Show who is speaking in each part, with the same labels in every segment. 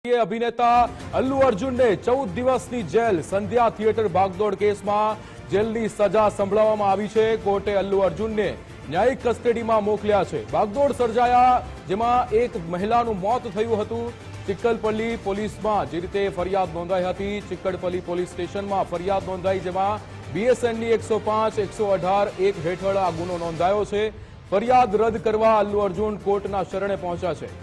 Speaker 1: અભિનેતા અલ્લુ અર્જુનને 14 દિવસની જેલ સંધ્યા થિયેટર ભાગદોડ કેસમાં જેલની સજા સંભળાવવામાં આવી છે। કોર્ટે અલ્લુ અર્જુનને ન્યાયિક કસ્ટડીમાં મોકલ્યા છે। ભાગદોડ સર્જાયા જેમાં એક મહિલાનું મોત થયું હતું। ચિક્કલપલ્લી પોલીસમાં જે રીતે ફરિયાદ નોંધાઈ હતી, ચિક્કલપલ્લી પોલીસ સ્ટેશનમાં ફરિયાદ નોંધાઈ જેમાં બીએસએનની 105, 118 એક હેઠળ આ ગુનો નોંધાયો છે। ફરિયાદ રદ કરવા અલ્લુ અર્જુન કોર્ટના શરણે પહોંચ્યા છે।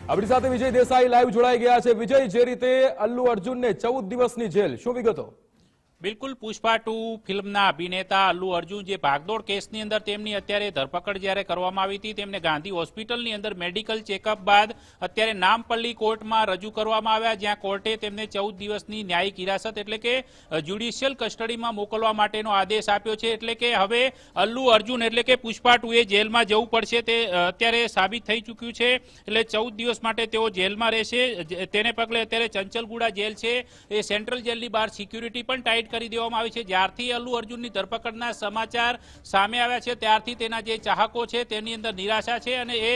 Speaker 1: આપણી સાથે વિજય દેસાઈ લાઈવ જોડાઈ ગયા છે। વિજય, જે રીતે અલ્લુ અર્જુનને 14 દિવસની જેલ, શું વિગતો?
Speaker 2: બિલકુલ, પુષ્પા 2 ફિલ્મના અભિનેતા અલ્લુ અર્જુન જે ભાગદોડ કેસની અંદર તેમની અત્યારે ધરપકડ જ્યારે કરવામાં આવી હતી, તેમને ગાંધી હોસ્પિટલની અંદર મેડિકલ ચેકઅપ બાદ અત્યારે નામપલ્લી કોર્ટમાં રજૂ કરવામાં આવ્યા, જ્યાં કોર્ટે તેમને 14 દિવસની ન્યાયિક હિરાસત એટલે કે જ્યુડિશિયલ કસ્ટડીમાં મોકલવા માટેનો આદેશ આપ્યો છે। એટલે કે હવે અલ્લુ અર્જુન એટલે કે પુષ્પા 2 એ જેલમાં જવું પડશે તે અત્યારે સાબિત થઈ ચૂક્યું છે। એટલે 14 દિવસ માટે તેઓ જેલમાં રહેશે। તેને પગલે અત્યારે ચંચલગુડા જેલ છે એ સેન્ટ્રલ જેલની બહાર સિક્યુરિટી પણ ટાઈટ કરી દેવામાં આવી છે। જ્યારથી અલ્લુ અર્જુનની ધરપકડના સમાચાર સામે આવ્યા છે ત્યારથી તેના જે ચાહકો છે તેની અંદર નિરાશા છે અને એ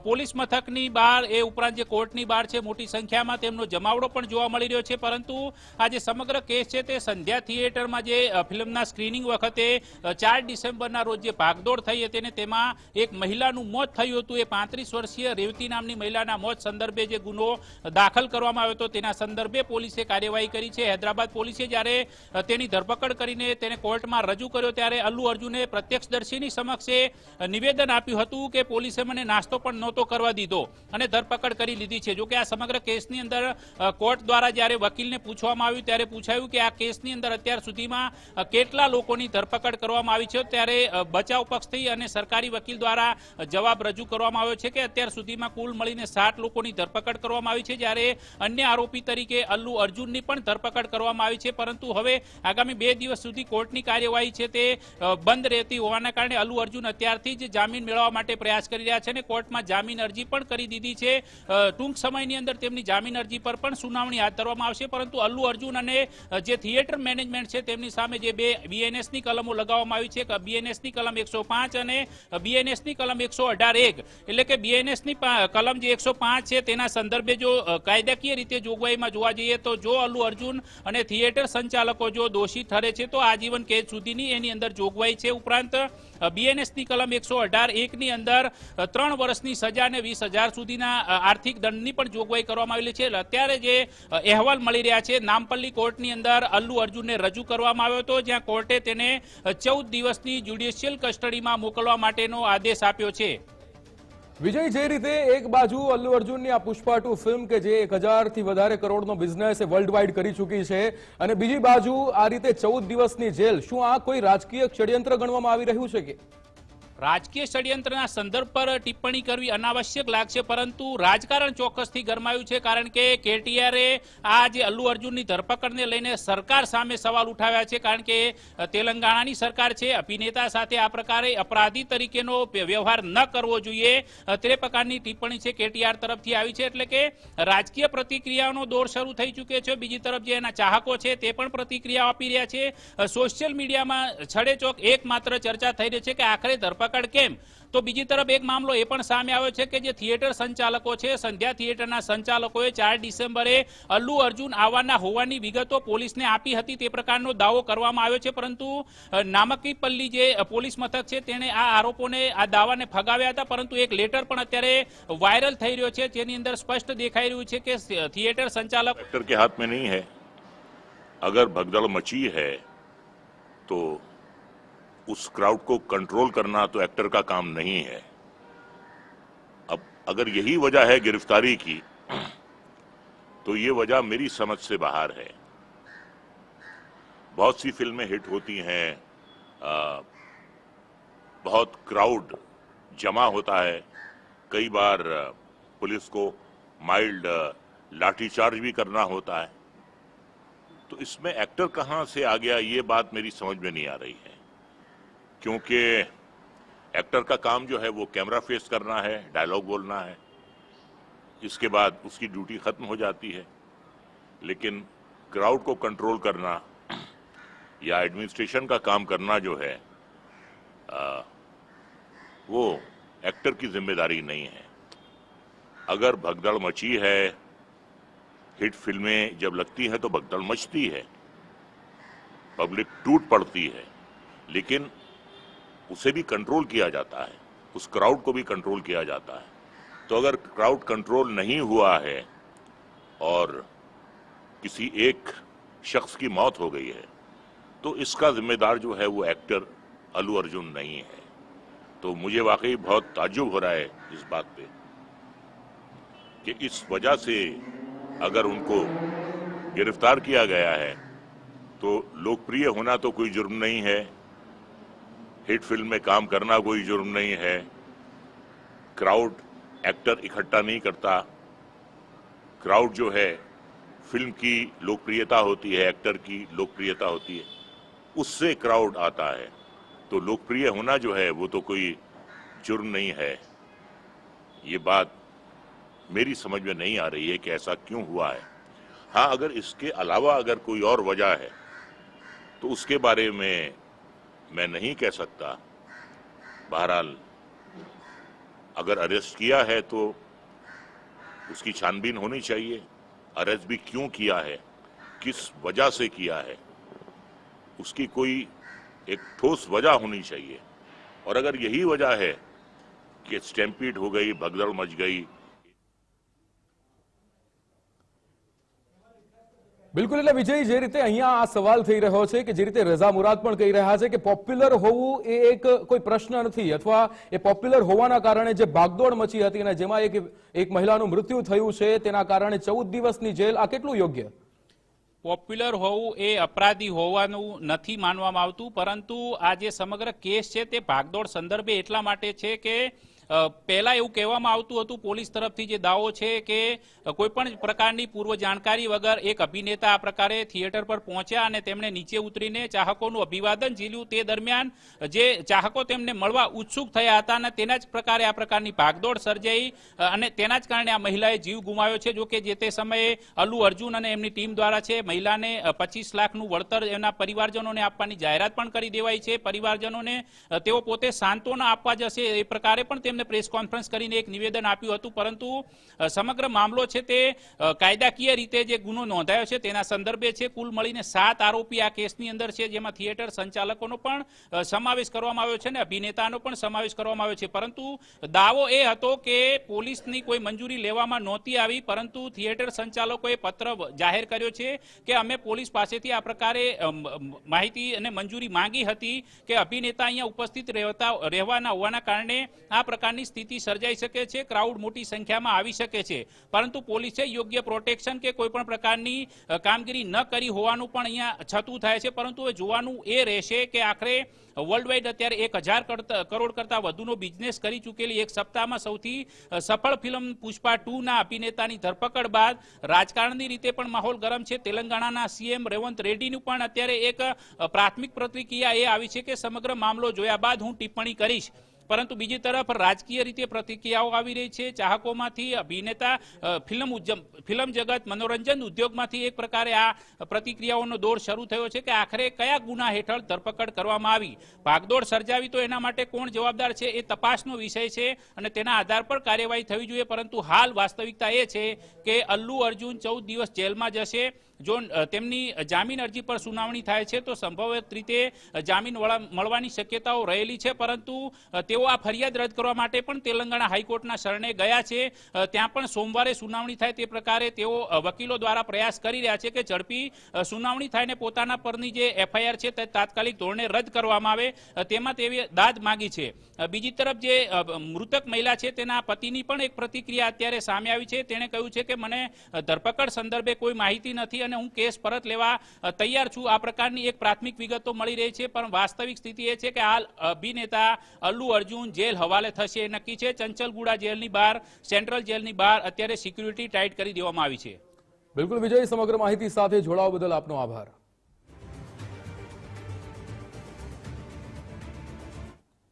Speaker 2: પોલીસ મથકની બહાર એ ઉપરાંત જે કોર્ટની બહાર છે મોટી સંખ્યામાં તેમનો જમાવડો પણ જોવા મળી રહ્યો છે। પરંતુ આ જે સમગ્ર કેસ છે તે સંધ્યા થિયેટરમાં જે ફિલ્મના સ્ક્રીનિંગ વખતે 4 ડિસેમ્બરના રોજ જે ભાગદોડ થઈ હતી અને તેમાં એક મહિલાનું મોત થયું હતું। એ 35 વર્ષીય રેવતી નામની મહિલાના મોત સંદર્ભે જે ગુનો દાખલ કરવામાં આવ્યો હતો તેના સંદર્ભે પોલીસે કાર્યવાહી કરી છે। હૈદરાબાદ પોલીસે જ્યારે તેની ધરપકડ કરીને તેને કોર્ટમાં રજૂ કર્યો ત્યારે અલ્લુ અર્જુને પ્રત્યક્ષદર્શીની સમક્ષે નિવેદન આપ્યું હતું કે પોલીસે મને નાસ્તો પણ નહોતો કરવા દીધો અને ધરપકડ કરી લીધી છે। જો કે આ સમગ્ર કેસની અંદર કોર્ટ દ્વારા જ્યારે વકીલને પૂછવામાં આવ્યું ત્યારે પૂછાયું કે આ કેસની અંદર અત્યાર સુધીમાં કેટલા લોકોની ધરપકડ કરવામાં આવી છે, ત્યારે બચાવ પક્ષથી અને સરકારી વકીલ દ્વારા જવાબ રજૂ કરવામાં આવ્યો છે કે અત્યાર સુધીમાં કુલ મળીને 7 લોકોની ધરપકડ કરવામાં આવી છે, જ્યારે અન્ય આરોપી તરીકે અલ્લુ અર્જુનની પણ ધરપકડ કરવામાં આવી છે। પરંતુ હવે આગામી 2 દિવસ સુધી કોર્ટની કાર્યવાહી છે તે બંધ રહેતી હોવાના કારણે અલ્લુ અર્જુન અત્યારથી જ જામીન મેળવવા માટે પ્રયાસ કરી રહ્યા છે અને કોર્ટમાં જામીન અરજી પણ કરી દીધી છે। ટૂંક સમયની અંદર તેમની જામીન અરજી પર પણ સુનાવણી હાથ ધરવામાં આવશે। પરંતુ અલ્લુ અર્જુન અને જે થિયેટર મેનેજમેન્ટ છે તેમની સામે જે 2 બીએનએસની કલમો લગાવવામાં આવી છે, બીએનએસની કલમ 105 અને બીએનએસની કલમ 118 એટલે કે બીએનએસની કલમ જે 105 છે તેના સંદર્ભે જો કાયદાકીય રીતે જોગવાઈમાં જોવા જઈએ તો જો અલ્લુ અર્જુન અને થિયેટર સંચાલકો જો દોષી ઠરે છે તો આજીવન કેદ સુધીની એની અંદર જોગવાઈ છે। ઉપરાંત બીએનએસની કલમ 118 ની અંદર 3 વર્ષની સજા અને 20,000 સુધીના આર્થિક દંડની પણ જોગવાઈ કરવામાં આવેલી છે। અત્યારે જે અહેવાલ મળી રહ્યા છે નામપલ્લી કોર્ટની અંદર અલ્લુ અર્જુનને રજૂ કરવામાં આવ્યો હતો, જ્યાં કોર્ટે તેને 14 દિવસની જ્યુડિશિયલ કસ્ટડીમાં મોકલવા માટેનો આદેશ આપ્યો છે।
Speaker 1: વિજય, જે રીતે એક બાજુ અલ્લુ અર્જુનની આ પુષ્પા 2 ફિલ્મ કે જે 1000 થી વધારે કરોડનો બિઝનેસ વર્લ્ડ વાઇડ કરી ચૂકી છે અને બીજી બાજુ આ રીતે 14 દિવસની જેલ, શું આ કોઈ રાજકીય ષડયંત્ર ગણવામાં આવી રહ્યું છે કે?
Speaker 2: રાજકીય ષડયંત્રના સંદર્ભ પર ટિપ્પણી કરવી અનાવશ્યક લાગશે, પરંતુ રાજકારણ ચોક્કસથી ગરમાયું છે, કારણ કે કેટીઆરે આ જે અલ્લુ અર્જુનની ધરપકડને લઈને સરકાર સામે સવાલ ઉઠાવ્યા છે, કારણ કે તેલંગાણાની સરકાર છે અભિનેતા સાથે આ પ્રકારે અપરાધી તરીકેનો વ્યવહાર ન કરવો જોઈએ તે પ્રકારની ટિપ્પણી છે કેટીઆર તરફથી આવી છે। એટલે કે રાજકીય પ્રતિક્રિયાનો દોર શરૂ થઈ ચૂક્યો છે। બીજી તરફ જે એના ચાહકો છે તે પણ પ્રતિક્રિયા આપી રહ્યા છે। સોશિયલ મીડિયામાં છડેચોક એકમાત્ર ચર્ચા થઈ રહી છે કે આખરે ધરપકડ કેમ? તો બીજી તરફ એક મામલો એ પણ સામે આવ્યો છે કે જે થિયેટર સંચાલકો છે, સંધ્યા થિયેટરના સંચાલકોએ 4 ડિસેમ્બરે અલ્લુ અર્જુન આવવાના હોવાની વિગતો પોલીસને આપી હતી તે પ્રકારનો દાવો કરવામાં આવ્યો છે, પરંતુ નામકીપલ્લી જે પોલીસ મથક છે તેણે આ આરોપોને આ દાવાને ફગાવ્યા હતા। પરંતુ એક લેટર પણ અત્યારે વાયરલ થઈ રહ્યો છે જેની અંદર સ્પષ્ટ દેખાઈ રહ્યું છે કે થિયેટર સંચાલક
Speaker 3: एक्टर के हाथ में नहीं है। अगर भगदड़ मची है तो उस क्राउड को कंट्रोल करना तो एक्टर का काम नहीं है। अब अगर यही वजह है गिरफ्तारी की तो ये वजह मेरी समझ से बाहर है। बहुत सी फिल्में हिट होती हैं, बहुत क्राउड जमा होता है, कई बार पुलिस को माइल्ड लाठीचार्ज भी करना होता है, तो इसमें एक्टर कहां से आ गया ये बात मेरी समझ में नहीं आ रही है। क्योंकि एक्टर का काम जो है वो कैमरा फेस करना है, डायलॉग बोलना है, इसके बाद उसकी ड्यूटी खत्म हो जाती है। लेकिन क्राउड को कंट्रोल करना या एडमिनिस्ट्रेशन का काम करना जो है वो एक्टर की जिम्मेदारी नहीं है। अगर भगदड़ मची है हिट फिल्में जब लगती हैं तो भगदड़ मचती है, पब्लिक टूट पड़ती है, लेकिन उसे भी कंट्रोल किया जाता है, उस क्राउड को भी कंट्रोल किया जाता है। तो अगर क्राउड कंट्रोल नहीं हुआ है और किसी एक शख्स की मौत हो गई है, तो इसका जिम्मेदार जो है वो एक्टर अल्लू अर्जुन नहीं है। तो मुझे वाकई बहुत ताज्जुब हो रहा है इस बात पे कि इस वजह से अगर उनको गिरफ्तार किया गया है तो लोकप्रिय होना तो कोई जुर्म नहीं है, हिट फिल्म में काम करना कोई जुर्म नहीं है, क्राउड एक्टर इकट्ठा नहीं करता, क्राउड जो है फिल्म की लोकप्रियता होती है, एक्टर की लोकप्रियता होती है, उससे क्राउड आता है। तो लोकप्रिय होना जो है वो तो कोई जुर्म नहीं है। ये बात मेरी समझ में नहीं आ रही है कि ऐसा क्यों हुआ है। हाँ, अगर इसके अलावा अगर कोई और वजह है तो उसके बारे में मैं नहीं कह सकता। बहरहाल अगर अरेस्ट किया है तो उसकी छानबीन होनी चाहिए, अरेस्ट भी क्यों किया है, किस वजह से किया है, उसकी कोई एक ठोस वजह होनी चाहिए। और अगर यही वजह है कि स्टैम्पीड हो गई, भगदड़ मच गई।
Speaker 1: બિલકુલ, એટલે વિજય, જે રીતે અહીંયા આ સવાલ થઈ રહ્યો છે કે જે રીતે રઝા મુરાદ પણ કહી રહ્યા છે કે પોપ્યુલર હોવું એ એક કોઈ પ્રશ્ન નથી, અથવા એ પોપ્યુલર હોવાના કારણે જે ભાગદોડ મચી હતી અને જેમાં એક મહિલાનું મૃત્યુ થયું છે તેના કારણે 14 દિવસની જેલ, આ કેટલું યોગ્ય?
Speaker 2: પોપ્યુલર હોવું એ અપરાધી હોવાનું નથી માનવામાં આવતું, પરંતુ આ જે સમગ્ર કેસ છે તે ભાગદોડ સંદર્ભે એટલા માટે છે કે પહેલા એવું કહેવામાં આવતું હતું પોલીસ તરફથી, જે દાવો છે કે કોઈ પણ પ્રકારની પૂર્વ જાણકારી વગર એક અભિનેતા આ પ્રકારે થિયેટર પર પહોંચ્યા અને તેમણે નીચે ઉતરીને ચાહકોનું અભિવાદન ઝીલ્યું। તે દરમિયાન જે ચાહકો તેમને મળવા ઉત્સુક થયા હતા અને તેના જ પ્રકારે આ પ્રકારની ભાગદોડ સર્જાઈ અને તેના જ કારણે આ મહિલાએ જીવ ગુમાવ્યો છે। જો કે જે તે સમયે અલ્લુ અર્જુન અને એમની ટીમ દ્વારા છે મહિલાને 25 લાખનું વળતર એના પરિવારજનોને આપવાની જાહેરાત પણ કરી દેવાઈ છે। પરિવારજનોને તેઓ પોતે સાંત્વના આપવા જશે એ પ્રકારે પણ પ્રેસ કોન્ફરન્સ કરીને એક નિવેદન આપ્યું હતું, પરંતુ સમગ્ર મામલો છે તે કાયદાકીય રીતે જે ગુનો નોંધાયો છે તેના સંદર્ભે છે। કુલ મળીને 7 આરોપી આ કેસની અંદર છે, જેમાં થિયેટર સંચાલકોનો પણ સમાવેશ કરવામાં આવ્યો છે અને અભિનેતાનો પણ સમાવેશ કરવામાં આવ્યો છે। પરંતુ દાવો એ હતો કે પોલીસની કોઈ મંજૂરી લેવામાં નહોતી આવી, પરંતુ થિયેટર સંચાલકોએ પત્ર જાહેર કર્યો છે કે અમે પોલીસ પાસેથી આ પ્રકારે માહિતી અને મંજૂરી માંગી હતી કે અભિનેતા અહીંયા ઉપસ્થિત રહેવાના હોવાના કારણે આ પ્રકારની સ્થિતિ સર્જાઈ શકે છે, ક્રાઉડ મોટી સંખ્યામાં આવી શકે છે, પરંતુ પોલીસે યોગ્ય પ્રોટેક્શન કે કોઈ પણ પ્રકારની કામગીરી ન કરી હોવાનું પણ અહીંયા છતું થાય છે। પરંતુ હવે જોવાનું એ રહેશે કે આખરે વર્લ્ડ વાઇડ અત્યારે 1000 કરોડ કરતા વધુનો બિઝનેસ કરી ચૂકેલી એક સપ્તાહમાં સૌથી સફળ ફિલ્મ પુષ્પા 2ના અભિનેતાની ધરપકડ બાદ રાજકારણની રીતે પણ માહોલ ગરમ છે। તેલંગાણાના સીએમ રેવંત રેડ્ડીનું પણ અત્યારે એક પ્રાથમિક પ્રતિક્રિયા એ આવી છે કે સમગ્ર મામલો જોયા બાદ હું ટિપ્પણી કરીશ, પરંતુ બીજી તરફ રાજકીય રીતે પ્રતિક્રિયાઓ આવી રહી છે। ચાહકોમાંથી, અભિનેતા, ફિલ્મ જગત, મનોરંજન ઉદ્યોગમાંથી એક પ્રકારે આ પ્રતિક્રિયાઓનો દોર શરૂ થયો છે કે આખરે કયા ગુના હેઠળ ધરપકડ કરવામાં આવી, ભાગદોડ સર્જાવી તો એના માટે કોણ જવાબદાર છે એ તપાસનો વિષય છે અને તેના આધાર પર કાર્યવાહી થવી જોઈએ। પરંતુ હાલ વાસ્તવિકતા એ છે કે અલ્લુ અર્જુન 14 દિવસ જેલમાં જશે। જો તેમની જામીન અરજી પર સુનાવણી થાય છે તો સંભવિત રીતે જામીન મળવાની શક્યતાઓ રહેલી છે, પરંતુ તેઓ આ ફરિયાદ રદ કરવા માટે પણ તેલંગાણા હાઈકોર્ટના શરણે ગયા છે। ત્યાં પણ સોમવારે સુનાવણી થાય તે પ્રકારે તેઓ વકીલો દ્વારા પ્રયાસ કરી રહ્યા છે કે ઝડપી સુનાવણી થાય ને પોતાના પરની જે એફઆઈઆર છે તે તાત્કાલિક ધોરણે રદ કરવામાં આવે, તેમાં તેવી દાદ માંગી છે। બીજી તરફ જે મૃતક મહિલા છે તેના પતિની પણ એક પ્રતિક્રિયા અત્યારે સામે આવી છે। તેણે કહ્યું છે કે મને ધરપકડ સંદર્ભે કોઈ માહિતી નથી અને હું કેસ પરત લેવા તૈયાર છું। આ પ્રકારની એક પ્રાથમિક વિગતો મળી રહી છે, પણ વાસ્તવિક સ્થિતિ એ છે કે હાલ અભિનેતા અલ્લુ અર્જુન જેલ હવાલે થશે એ નક્કી છે। ચંચલગુડા જેલની બહાર, સેન્ટ્રલ જેલની બહાર અત્યારે સિક્યુરિટી ટાઈટ કરી દેવામાં આવી છે।
Speaker 1: બિલકુલ વિજય, સમગ્ર માહિતી સાથે જોડાવા બદલ આપનો આભાર।